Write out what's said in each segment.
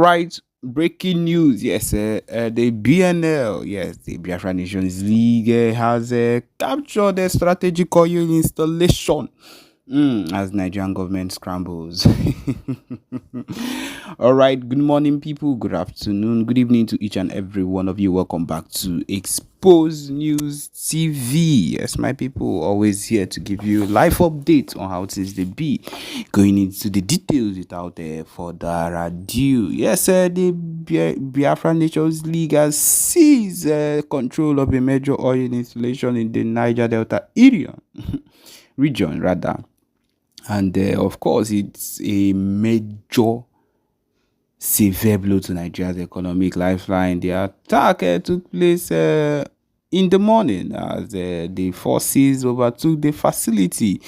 right, breaking news. Yes, the BNL, yes, the Biafra Nations League has captured a strategic oil installation. As Nigerian government scrambles. All right, good morning, people. Good afternoon, good evening to each and every one of you. Welcome back to Expose News TV. Yes, my people, always here to give you live updates on how things they be. Going into the details without further ado. Yes, the Biafra Nations League has seized control of a major oil installation in the Niger Delta area, region rather. And of course, it's a major severe blow to Nigeria's economic lifeline. The attack took place in the morning as the forces overtook the facility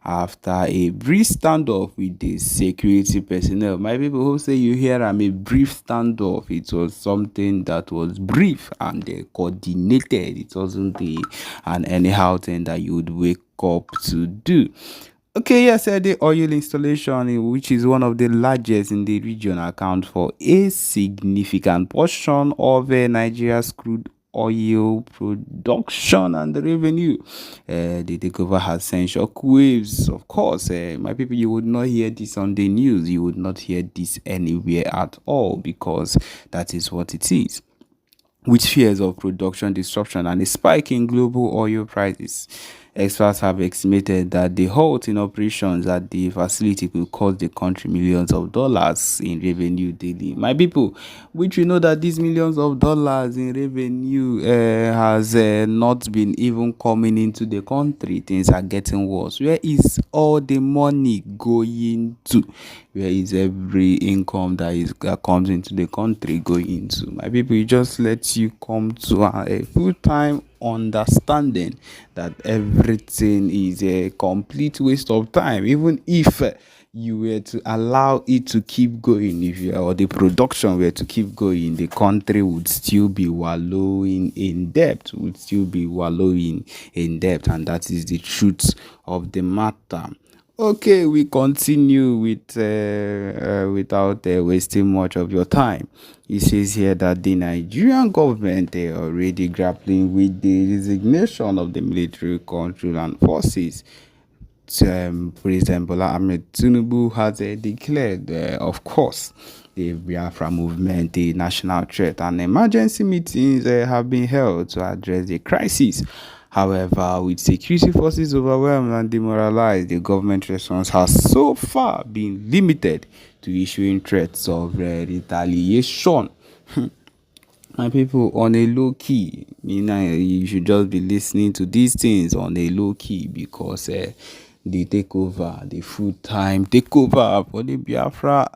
after a brief standoff with the security personnel. My people who say you hear a brief standoff, it was something that was brief and coordinated. It wasn't an anyhow thing that you would wake up to do. Okay, yes, the oil installation, which is one of the largest in the region, accounts for a significant portion of Nigeria's crude oil production and the revenue. The takeover has sent shockwaves. Of course, my people, you would not hear this on the news. You would not hear this anywhere at all because that is what it is. With fears of production disruption and a spike in global oil prices, experts have estimated that the halt in operations at the facility could cost the country millions of dollars in revenue daily. My people, which we know that these millions of dollars in revenue has not been even coming into the country. Things are getting worse. Where is all the money going to? Where is every income that comes into the country going into? My people, it just lets you come to a full-time understanding that everything is a complete waste of time, even if you were to allow it to keep going, or the production were to keep going, the country would still be wallowing in debt, and that is the truth of the matter. Okay, we continue with without wasting much of your time. It says here that the Nigerian government already grappling with the resignation of the military control and forces. President Bola Árměd Tinubu has declared, of course, the Biafra movement a national threat, and emergency meetings have been held to address the crisis. However, with security forces overwhelmed and demoralized, the government response has so far been limited to issuing threats of retaliation. My people, on a low key, you should just be listening to these things on a low key because the takeover, the full-time takeover for the Biafra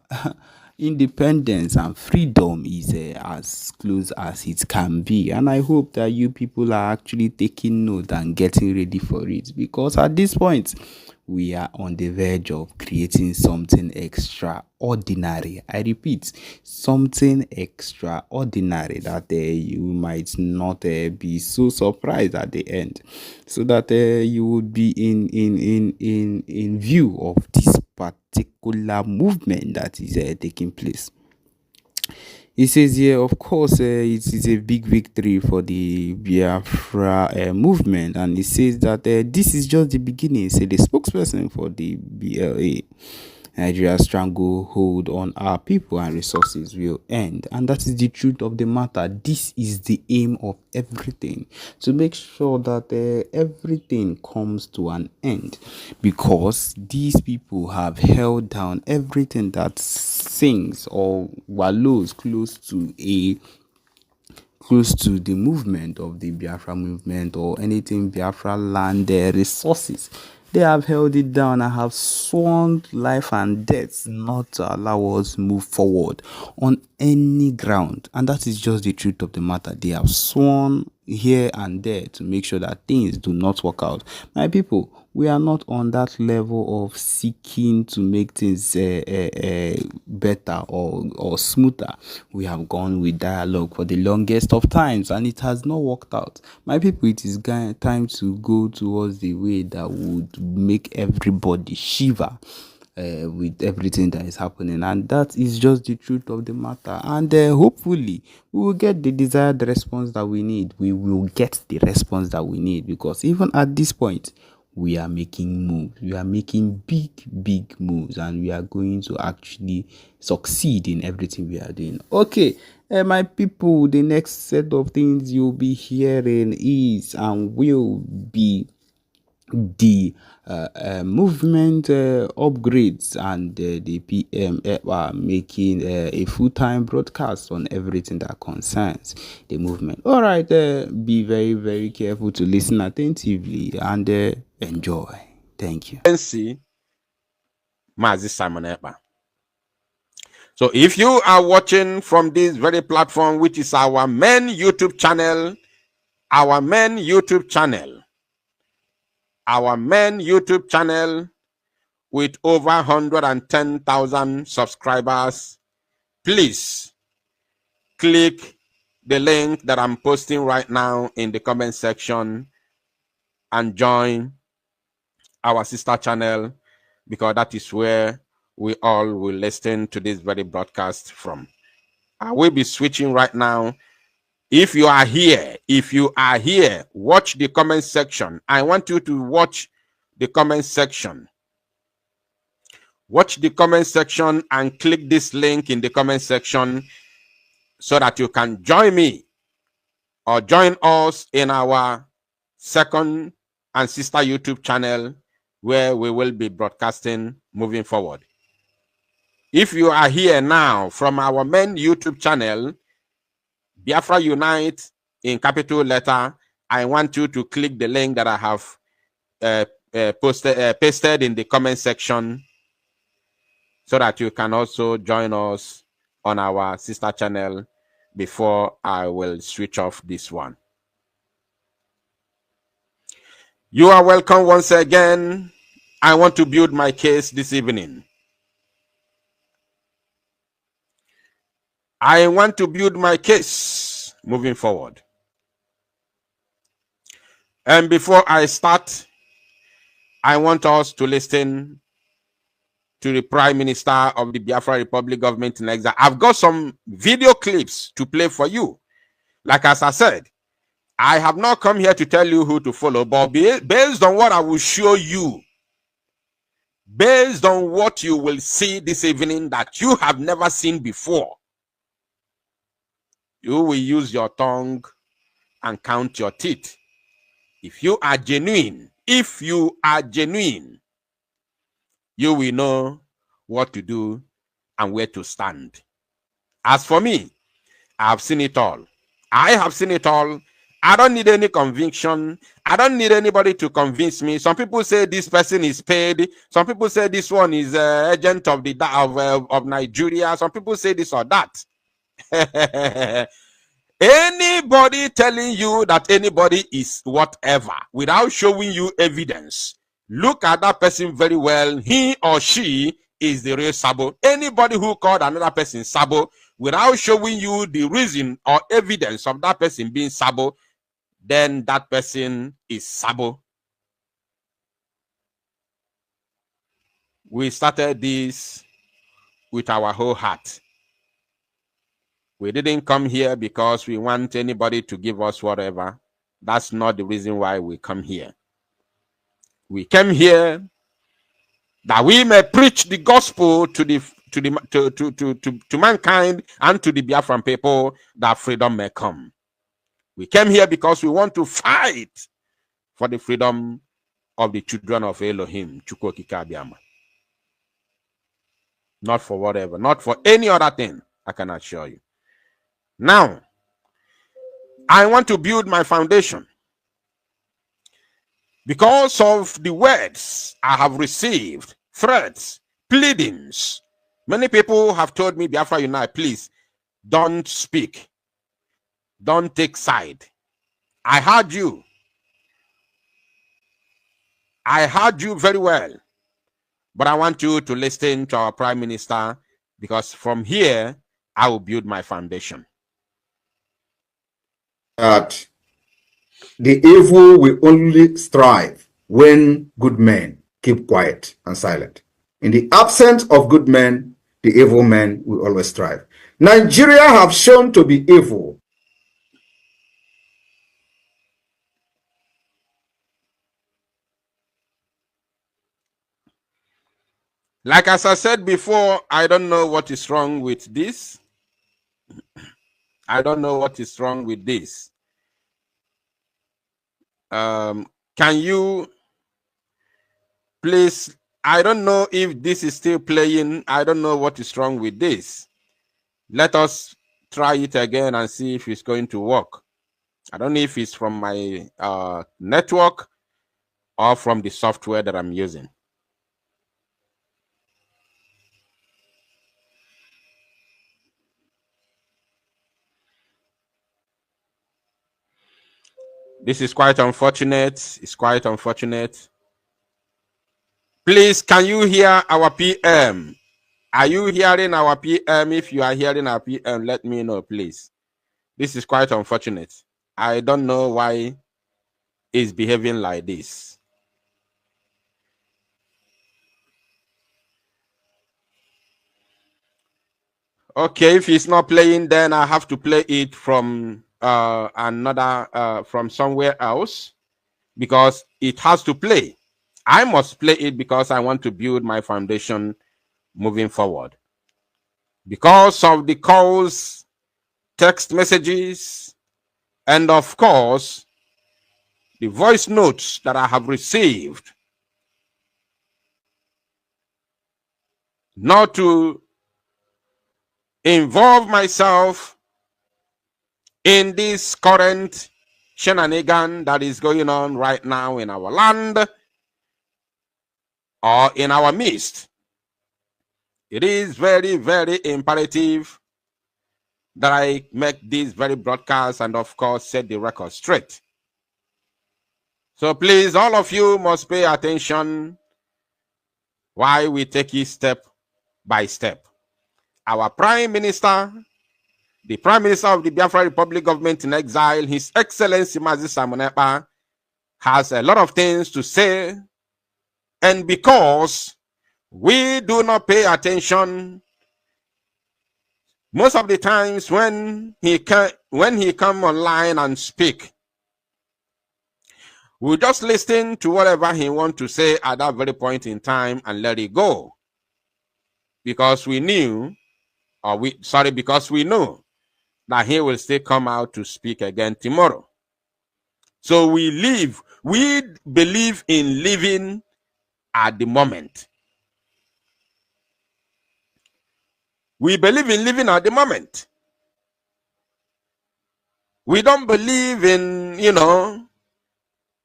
independence and freedom is as close as it can be. And I hope that you people are actually taking note and getting ready for it, because at this point, we are on the verge of creating something extraordinary. I repeat, something extraordinary that you might not be so surprised at the end, so that you would be in view of this particular movement that is taking place. It says here, of course, it is a big victory for the Biafra movement, and it says that this is just the beginning. Say the spokesperson for the BLA. Nigeria's stranglehold on our people and resources will end, and that is the truth of the matter. This is the aim of everything, to make sure that everything comes to an end, because these people have held down everything that sings or wallows close to the movement of the Biafra movement or anything Biafra land resources. They have held it down and have sworn life and death not to allow us move forward on any ground. And that is just the truth of the matter. They have sworn here and there to make sure that things do not work out. My people, we are not on that level of seeking to make things better or smoother. We have gone with dialogue for the longest of times, and it has not worked out. My people, it is time to go towards the way that would make everybody shiver with everything that is happening, and that is just the truth of the matter. And hopefully we will get the desired response that we need. We will get the response that we need, because even at this point we are making moves. We are making big moves, and we are going to actually succeed in everything we are doing. Okay, my people, the next set of things you'll be hearing is and will be the movement upgrades, and the PM are making a full-time broadcast on everything that concerns the movement. All right, be very careful to listen attentively and enjoy. Thank you. Mazi Simon Ekpa. So if you are watching from this very platform, which is our main YouTube channel, with over 110,000 subscribers, please click the link that I'm posting right now in the comment section and join our sister channel, because that is where we all will listen to this very broadcast from. I will be switching right now. If you are here, watch the comment section. I want you to watch the comment section. Watch the comment section and click this link in the comment section so that you can join me or join us in our second and sister YouTube channel, where we will be broadcasting moving forward. If you are here now from our main YouTube channel, Biafra Unite in capital letter, I want you to click the link that I have pasted in the comment section, so that you can also join us on our sister channel before I will switch off this one. You are welcome once again. I want to build my case this evening. I want to build my case moving forward. And before I start, I want us to listen to the Prime Minister of the Biafra Republic government in exile. I've got some video clips to play for you. Like as I said, I have not come here to tell you who to follow, but based on what I will show you, based on what you will see this evening that you have never seen before, you will use your tongue and count your teeth. If you are genuine, you will know what to do and where to stand. As for me, I have seen it all. I don't need any conviction. I don't need anybody to convince me. Some people say this person is paid. Some people say this one is agent of Nigeria. Some people say this or that. Anybody telling you that anybody is whatever without showing you evidence, look at that person very well. He or she is the real Sabo. Anybody who called another person Sabo without showing you the reason or evidence of that person being Sabo, then that person is Sabo. We started this with our whole heart. We didn't come here because we want anybody to give us whatever. That's not the reason why we come here. We came here that we may preach the gospel to mankind and to the Biafran people, that freedom may come. We came here because we want to fight for the freedom of the children of Elohim, Chukwokika Abiyama. Not for whatever, not for any other thing, I can assure you. Now, I want to build my foundation. Because of the words I have received, threats, pleadings, many people have told me, Biafra Unite, please, don't speak. Don't take side. I heard you. I heard you very well. But I want you to listen to our Prime Minister, because from here, I will build my foundation. That the evil will only strive when good men keep quiet and silent. In the absence of good men, the evil men will always thrive. Nigeria have shown to be evil. Like as I said before, I don't know what is wrong with this. I don't know what is wrong with this. Can you please, I don't know if this is still playing. I don't know what is wrong with this. Let us try it again and see if it's going to work. I don't know if it's from my network or from the software that I'm using. This is quite unfortunate. It's quite unfortunate. Please, can you hear our PM? Are you hearing our PM? If you are hearing our PM, let me know, please. This is quite unfortunate. I don't know why it's behaving like this. Okay, if it's not playing, then I have to play it from from somewhere else, because it has to play. I must play it because I want to build my foundation moving forward. Because of the calls, text messages, and of course, the voice notes that I have received, not to involve myself in this current shenanigan that is going on right now in our land or in our midst. It is very, very imperative that I make this very broadcast and of course set the record straight. So please, all of you must pay attention while we take it step by step. Our Prime Minister, the Prime Minister of the Biafra Republic Government in Exile, His Excellency Mazi Simon Ekpa, has a lot of things to say, and because we do not pay attention, most of the times when he come online and speak, we just listen to whatever he want to say at that very point in time and let it go, because we knew, because we know that he will still come out to speak again tomorrow. So we believe in living at the moment. We believe in living at the moment. We don't believe in,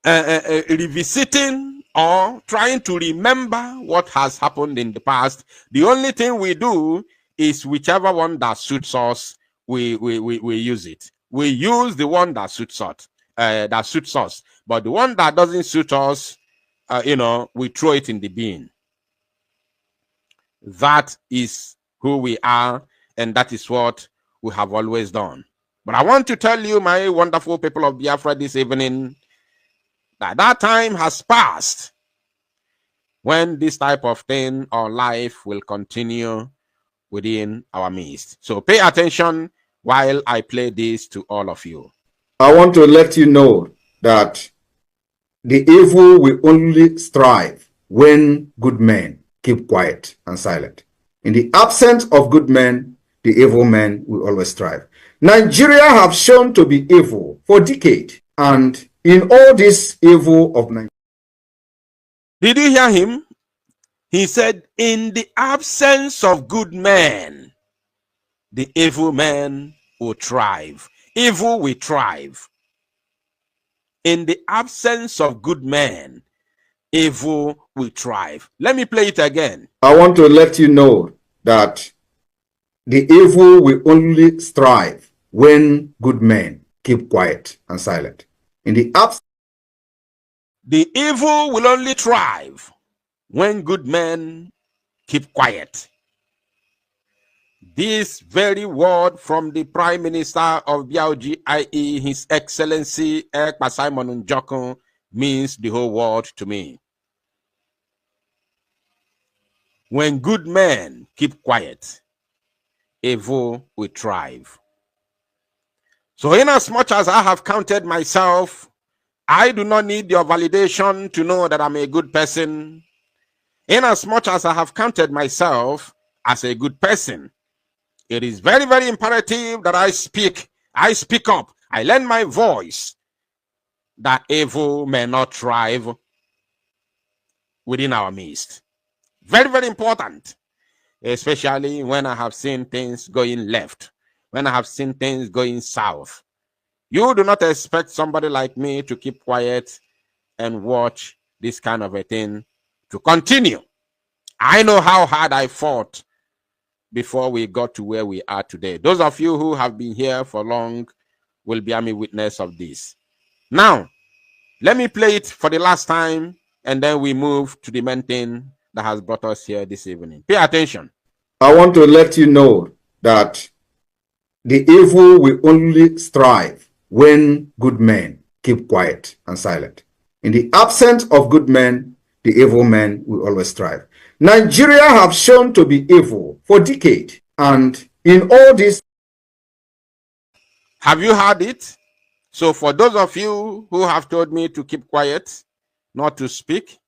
revisiting or trying to remember what has happened in the past. The only thing we do is whichever one that suits us, we use it. We use the one that suits us. But the one that doesn't suit us, we throw it in the bin. That is who we are, and that is what we have always done. But I want to tell you, my wonderful people of Biafra, this evening, that time has passed when this type of thing or life will continue within our midst. So pay attention while I play this to all of you. I want to let you know that the evil will only strive when good men keep quiet and silent. In the absence of good men, the evil men will always thrive. Nigeria have shown to be evil for decades, and in all this evil of Nigeria. Did you hear him? He said, in the absence of good men, the evil men will thrive. Evil will thrive. In the absence of good men, evil will thrive. Let me play it again. I want to let you know that the evil will only strive when good men keep quiet and silent. In the absence, the evil will only thrive when good men keep quiet. This very word from the Prime Minister of Biauji, i.e. His Excellency Ekpa Simon Njoko, means the whole world to me. When good men keep quiet, evil will thrive. So inasmuch as I have counted myself, I do not need your validation to know that I'm a good person. Inasmuch as I have counted myself as a good person, it is very, very imperative that I speak up, I lend my voice, that evil may not thrive within our midst. Very, very important, especially when I have seen things going left, when I have seen things going south. You do not expect somebody like me to keep quiet and watch this kind of a thing to continue. I know how hard I fought before we got to where we are today. Those of you who have been here for long will bear me witness of this. Now, let me play it for the last time, and then we move to the main thing that has brought us here this evening. Pay attention. I want to let you know that the evil will only strive when good men keep quiet and silent. In the absence of good men, the evil men will always strive. Nigeria have shown to be evil for decades, and in all this. Have you heard it? So for those of you who have told me to keep quiet, not to speak,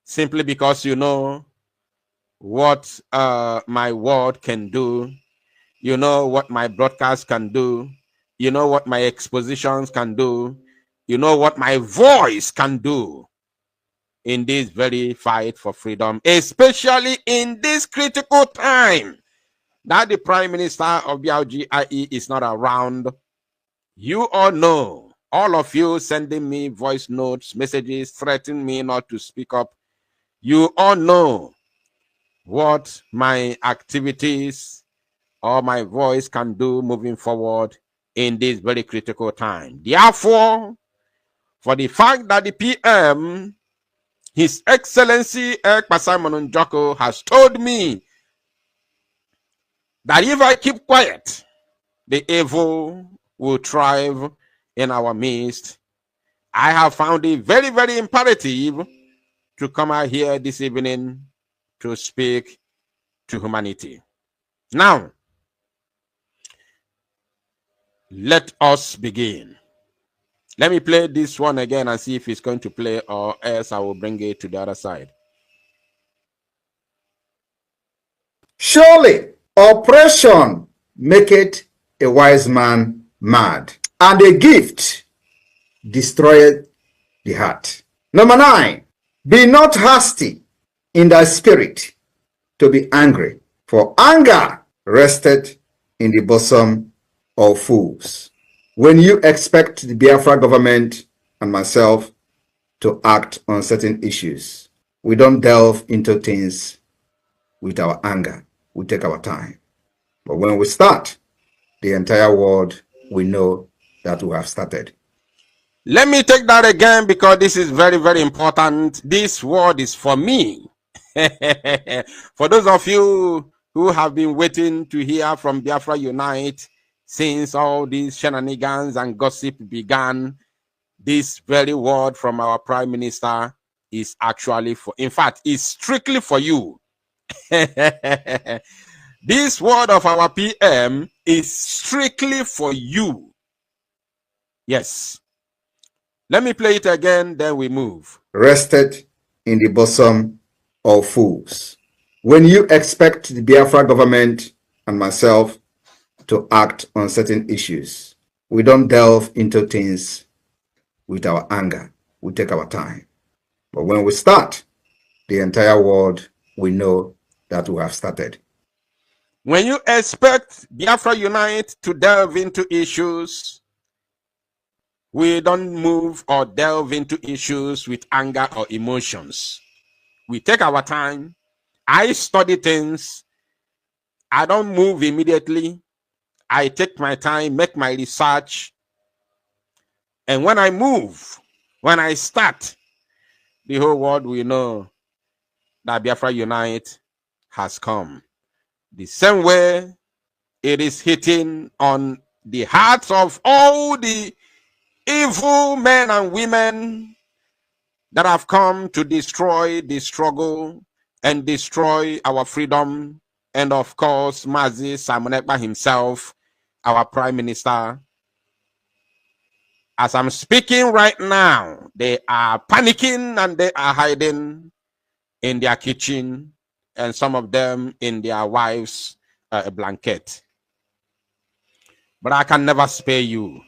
simply because you know what my word can do, you know what my broadcast can do, you know what my expositions can do, you know what my voice can do in this very fight for freedom, especially in this critical time that the Prime Minister of BLGIE is not around. You all know, all of you sending me voice notes, messages, threatening me not to speak up. You all know what my activities or my voice can do moving forward in this very critical time. Therefore, for the fact that the PM, His Excellency Simon Njoko, has told me that if I keep quiet, the evil will thrive in our midst, I have found it very, very imperative to come out here this evening to speak to humanity. Now, let us begin. Let me play this one again and see if it's going to play, or else I will bring it to the other side. Surely oppression maketh a wise man mad, and a gift destroyeth the heart. Number 9, be not hasty in thy spirit to be angry, for anger rested in the bosom of fools. When you expect the Biafra government and myself to act on certain issues, we don't delve into things with our anger. We take our time. But when we start, the entire world will know that we have started. Let me take that again, because this is very, very important. This word is for me. For those of you who have been waiting to hear from Biafra Unite since all these shenanigans and gossip began, this very word from our Prime Minister is actually for, in fact, is strictly for you. This word of our PM is strictly for you. Yes. Let me play it again, then we move. Rested in the bosom of fools. When you expect the Biafra government and myself to act on certain issues, we don't delve into things with our anger. We take our time. But when we start, the entire world will know that we have started. When you expect Biafra Unite to delve into issues, we don't move or delve into issues with anger or emotions. We take our time. I study things. I don't move immediately. I take my time, make my research. And when I move, when I start, the whole world will know that Biafra Unite has come. The same way it is hitting on the hearts of all the evil men and women that have come to destroy the struggle and destroy our freedom. And of course, Mazi Simon Ekpa himself, our Prime Minister. As I'm speaking right now, they are panicking and they are hiding in their kitchen, and some of them in their wives' blanket. But I can never spare you.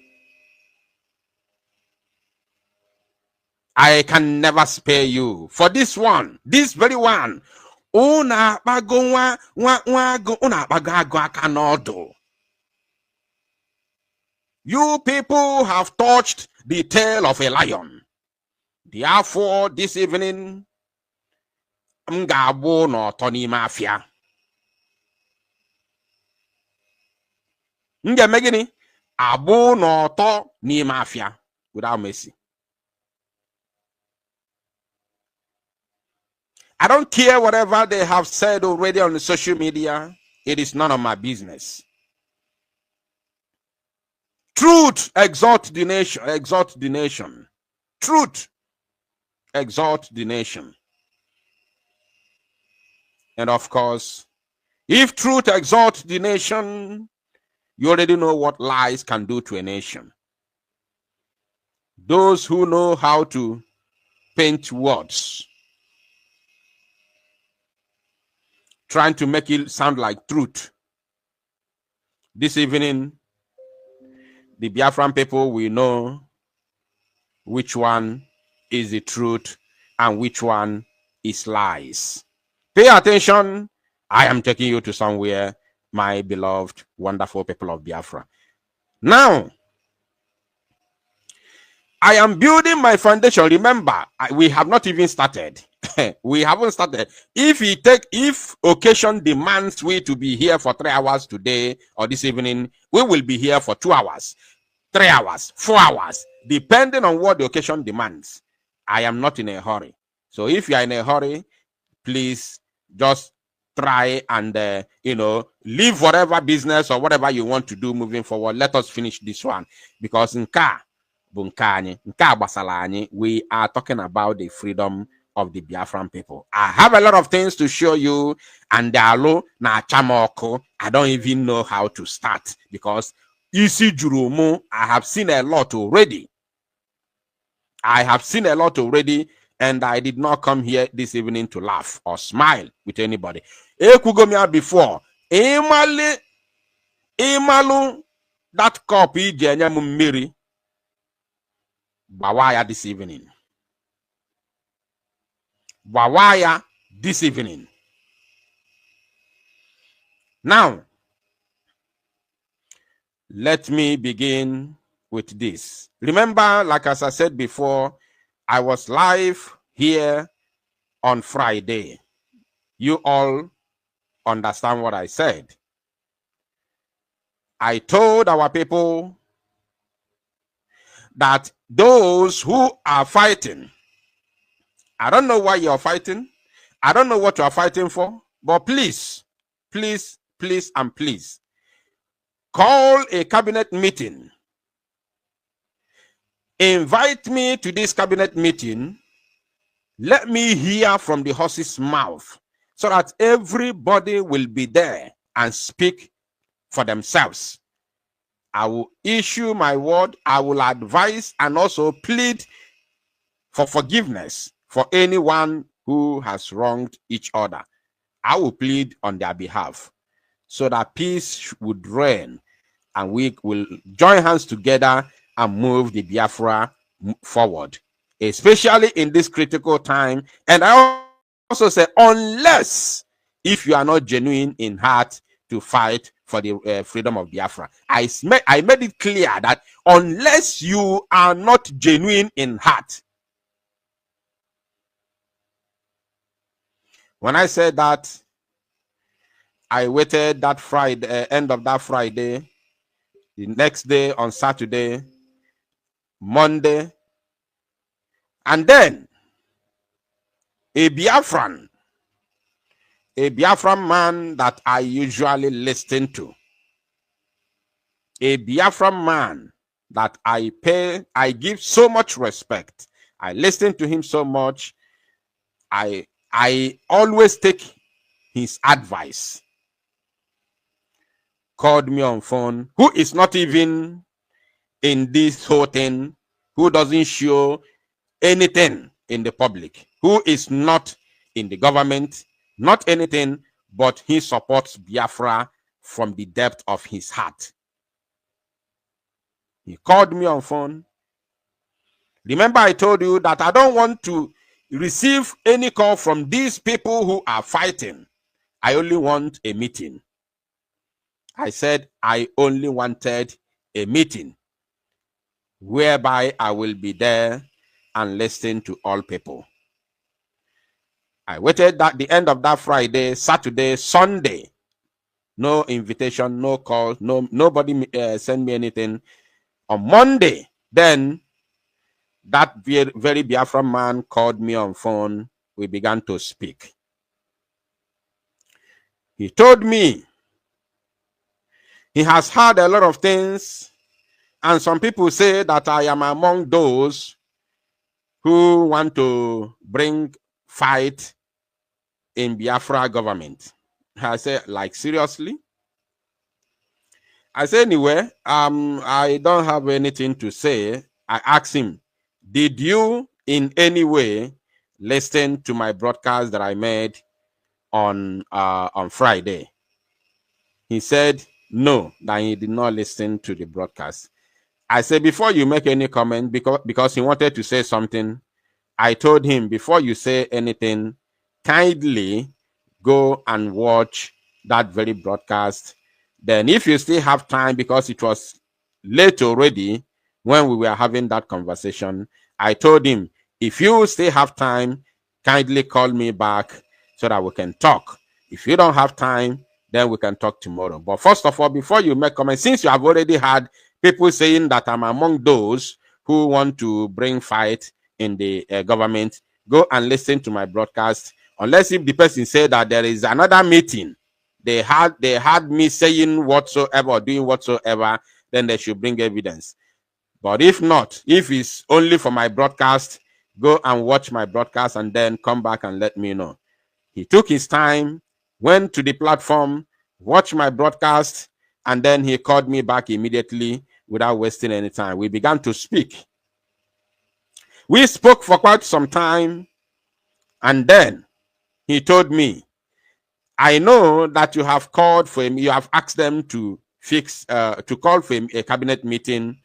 I can never spare you. For this one, this very one. You people have touched the tail of a lion. Therefore, this evening, I'm gabo no Tony Mafia. Megini Abu no to ni mafia without mercy. I don't care whatever they have said already on the social media. It is none of my business. Truth exalt the nation. Exalt the nation. Truth exalt the nation. And of course, if truth exalts the nation, you already know what lies can do to a nation. Those who know how to paint words, trying to make it sound like truth. This evening, the Biafran people will know which one is the truth and which one is lies. Pay attention. I am taking you to somewhere, my beloved, wonderful people of Biafra. Now, I am building my foundation. Remember, we have not even started. We haven't started. If occasion demands we to be here for 3 hours today or this evening, we will be here for 2 hours, 3 hours, 4 hours, depending on what the occasion demands. I am not in a hurry. So if you are in a hurry, please just try and leave whatever business or whatever you want to do moving forward. Let us finish this one, because we are talking about the freedom of the Biafran people. I have a lot of things to show you, and I don't even know how to start, because Isi Jurumu, I have seen a lot already. And I did not come here this evening to laugh or smile with anybody. Before, Imalu, that copy, Miri, Bawaya this evening. Now, let me begin with this. Remember, like as I said before, I was live here on Friday. You all understand what I said. I told our people that those who are fighting, I don't know why you're fighting. I don't know what you are fighting for, but please, please, please, and please, call a cabinet meeting. Invite me to this cabinet meeting. Let me hear from the horse's mouth, so that everybody will be there and speak for themselves. I will issue my word. I will advise and also plead for forgiveness for anyone who has wronged each other. I will plead on their behalf, so that peace would reign, and we will join hands together and move the Biafra forward, especially in this critical time. And I also say, unless if you are not genuine in heart to fight for the freedom of Biafra. I made it clear that unless you are not genuine in heart. When I said that, I waited that Friday, end of that Friday, the next day on Saturday, Monday, and then a Biafran man that I usually listen to, a Biafran man that I give so much respect. I listen to him so much. I I always take his advice. Called me on phone, who is not even in this whole thing, who doesn't show anything in the public, who is not in the government, not anything, but he supports Biafra from the depth of his heart. He called me on phone. Remember, I told you that I don't want to receive any call from these people who are fighting. I only want a meeting. I said I only wanted a meeting whereby I will be there and listen to all people. I waited at the end of that Friday, Saturday, Sunday. No invitation, no call, nobody sent me anything. On Monday, then that very Biafran man called me on phone. We began to speak. He told me he has heard a lot of things, and some people say that I am among those who want to bring fight in Biafra government. I said, like, seriously? I said, anyway, I don't have anything to say. I asked him, did you in any way listen to my broadcast that I made on Friday? He said no, that he did not listen to the broadcast. I said, before you make any comment, because he wanted to say something, I told him, before you say anything, kindly go and watch that very broadcast. Then if you still have time, because it was late already when we were having that conversation, I told him, if you still have time, kindly call me back so that we can talk. If you don't have time, then we can talk tomorrow. But first of all, before you make comments, since you have already had people saying that I'm among those who want to bring fight in the government, go and listen to my broadcast. Unless if the person said that there is another meeting, they had me saying whatsoever or doing whatsoever, then they should bring evidence. But if not, if it's only for my broadcast, go and watch my broadcast and then come back and let me know. He took his time, went to the platform, watched my broadcast, and then he called me back immediately without wasting any time. We began to speak. We spoke for quite some time, and then he told me, I know that you have called for him, you have asked them to call for a cabinet meeting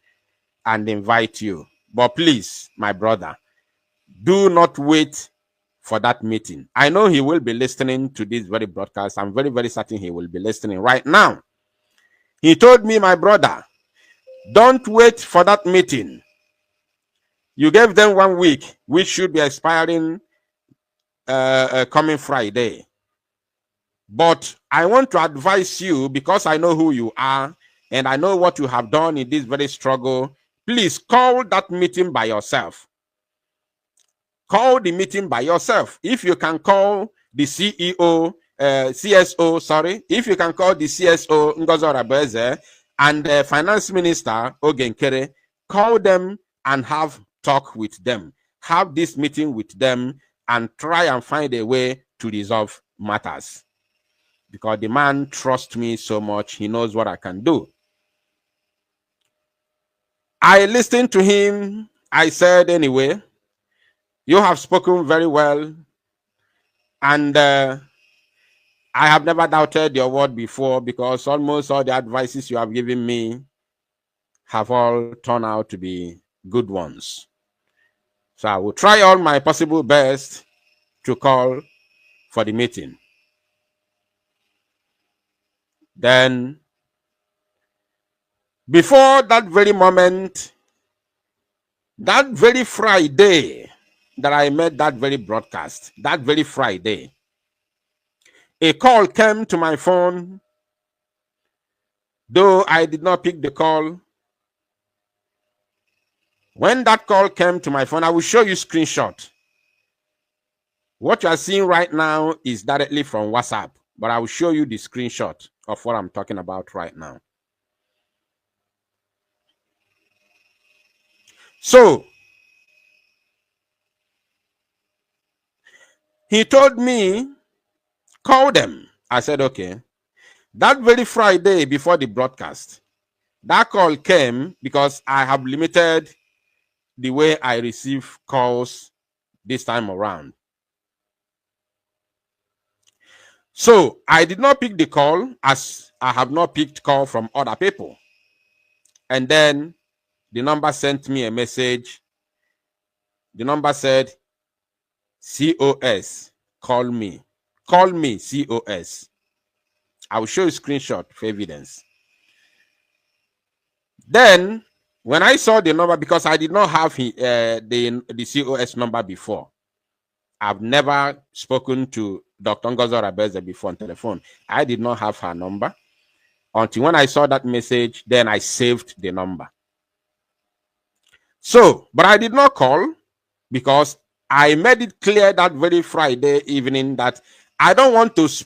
and invite you. But please, my brother, do not wait for that meeting. I know he will be listening to this very broadcast. I'm very, very certain he will be listening right now. He told me, my brother, don't wait for that meeting. You gave them 1 week, which should be expiring coming Friday. But I want to advise you, because I know who you are and I know what you have done in this very struggle. Please call that meeting by yourself. Call the meeting by yourself. If you can call the CSO, if you can call the CSO, Ngozi Arabeze, and the Finance Minister, Ogenkere, call them and have talk with them. Have this meeting with them and try and find a way to resolve matters. Because the man trusts me so much, he knows what I can do. I listened to him. I said, anyway, you have spoken very well, and I have never doubted your word before, because almost all the advices you have given me have all turned out to be good ones. So I will try all my possible best to call for the meeting. Then, before that very moment, that very Friday that I made that very broadcast, that very Friday, a call came to my phone. Though I did not pick the call, when that call came to my phone, I will show you screenshot. What you are seeing right now is directly from WhatsApp, but I will show you the screenshot of what I'm talking about right now. So, He told me, call them. I said, okay. That very Friday before the broadcast, that call came because I have limited the way I receive calls this time around. So I did not pick the call, as I have not picked call from other people. And then the number sent me a message. The number said, COS, call me. Call me, COS. I will show you a screenshot for evidence. Then, when I saw the number, because I did not have the COS number before, I've never spoken to Dr. Ngozo Rabeze before on telephone. I did not have her number. Until when I saw that message, then I saved the number. So, but I did not call because I made it clear that very Friday evening that I don't want to